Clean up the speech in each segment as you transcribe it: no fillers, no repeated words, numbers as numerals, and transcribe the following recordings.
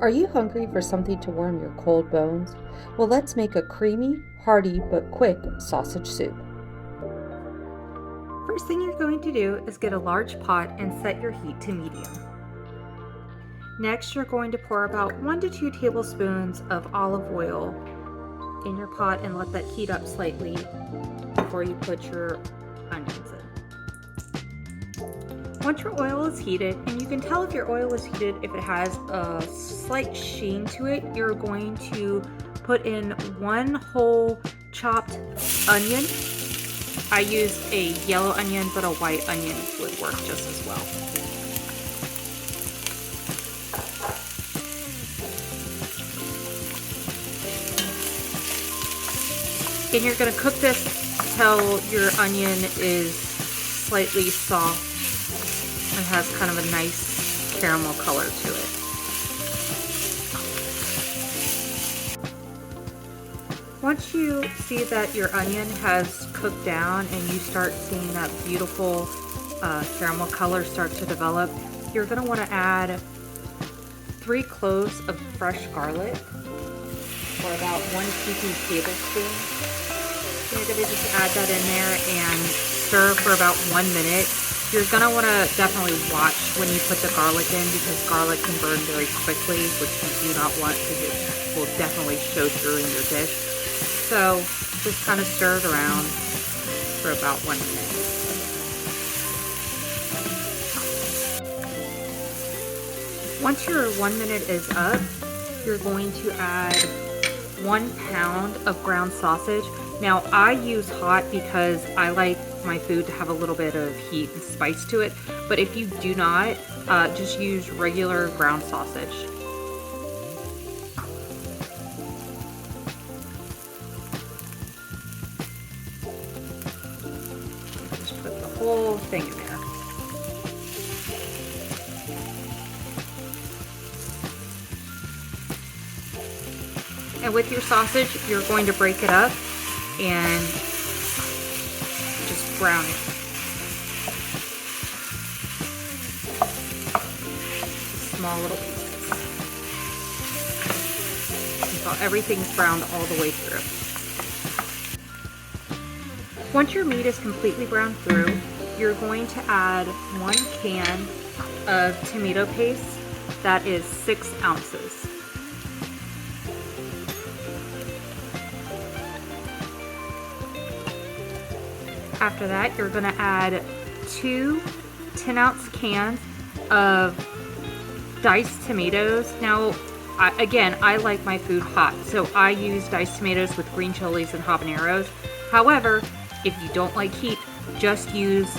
Are you hungry for something to warm your cold bones? Well, let's make a creamy, hearty, but quick sausage soup. First thing you're going to do is get a large pot and set your heat to medium. Next, you're going to pour about 1 to 2 tablespoons of olive oil in your pot and let that heat up slightly before you put your onions in. Once your oil is heated, and you can tell if your oil is heated if it has a slight sheen to it, you're going to put in 1 whole chopped onion. I used a yellow onion, but a white onion would work just as well. And you're going to cook this until your onion is slightly soft and has kind of a nice caramel color to it. Once you see that your onion has cooked down and you start seeing that beautiful caramel color start to develop, you're going to want to add 3 cloves of fresh garlic, or about 1 teaspoon tablespoon. So you're going to just add that in there and stir for about 1 minute. You're going to want to definitely watch when you put the garlic in, because garlic can burn very quickly, which you do not want, because it will definitely show through in your dish. So just kind of stir it around for about 1 minute. Once your 1 minute is up, you're going to add 1 pound of ground sausage. Now I use hot because I like my food to have a little bit of heat and spice to it, but if you do not, just use regular ground sausage. Just put the whole thing in there. And with your sausage, you're going to break it up and just brown it. Small little pieces until everything's browned all the way through. Once your meat is completely browned through, you're going to add 1 can of tomato paste. That is 6 ounces. After that, you're going to add 2 10-ounce cans of diced tomatoes. Now, again, I like my food hot, so I use diced tomatoes with green chilies and habaneros. However, if you don't like heat, just use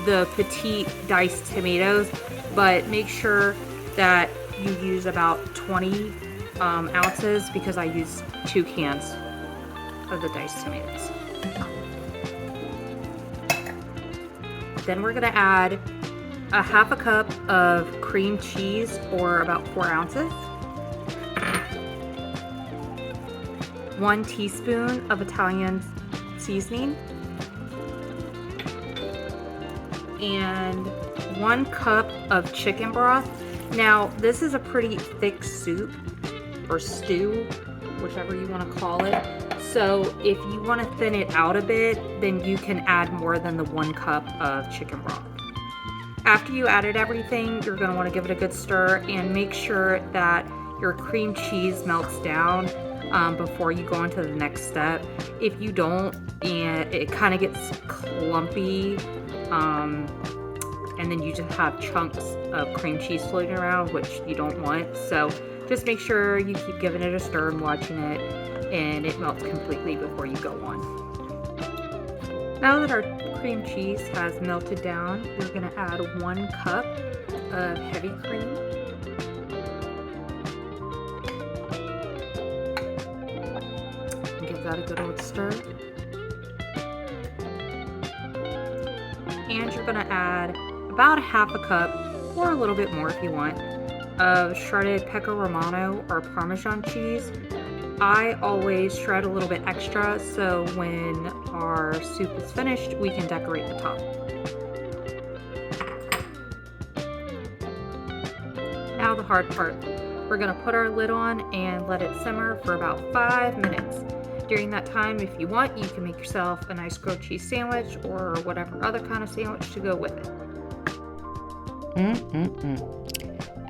the petite diced tomatoes, but make sure that you use about 20 ounces, because I use 2 cans of the diced tomatoes. Then we're going to add a half a cup of cream cheese, or about 4 ounces. 1 teaspoon of Italian seasoning. And 1 cup of chicken broth. Now, this is a pretty thick soup or stew, whichever you want to call it. So if you want to thin it out a bit, then you can add more than the 1 cup of chicken broth. After you added everything, you're going to want to give it a good stir and make sure that your cream cheese melts down before you go on to the next step. If you don't, and it kind of gets clumpy, and then you just have chunks of cream cheese floating around, which you don't want. So just make sure you keep giving it a stir and watching it, and it melts completely before you go on. Now that our cream cheese has melted down, we're going to add 1 cup of heavy cream. And give that a good old stir. And you're going to add about 1/2 cup, or a little bit more if you want, of shredded pecorino Romano or Parmesan cheese. I always shred a little bit extra, so when our soup is finished, we can decorate the top. Now now the hard part. We're gonna put our lid on and let it simmer for about 5 minutes. During that time, if you want, you can make yourself a nice grilled cheese sandwich or whatever other kind of sandwich to go with it.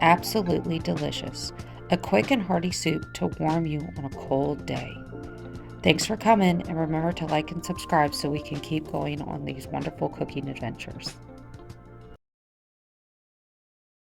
Absolutely delicious. A quick and hearty soup to warm you on a cold day. Thanks for coming, and remember to like and subscribe so we can keep going on these wonderful cooking adventures.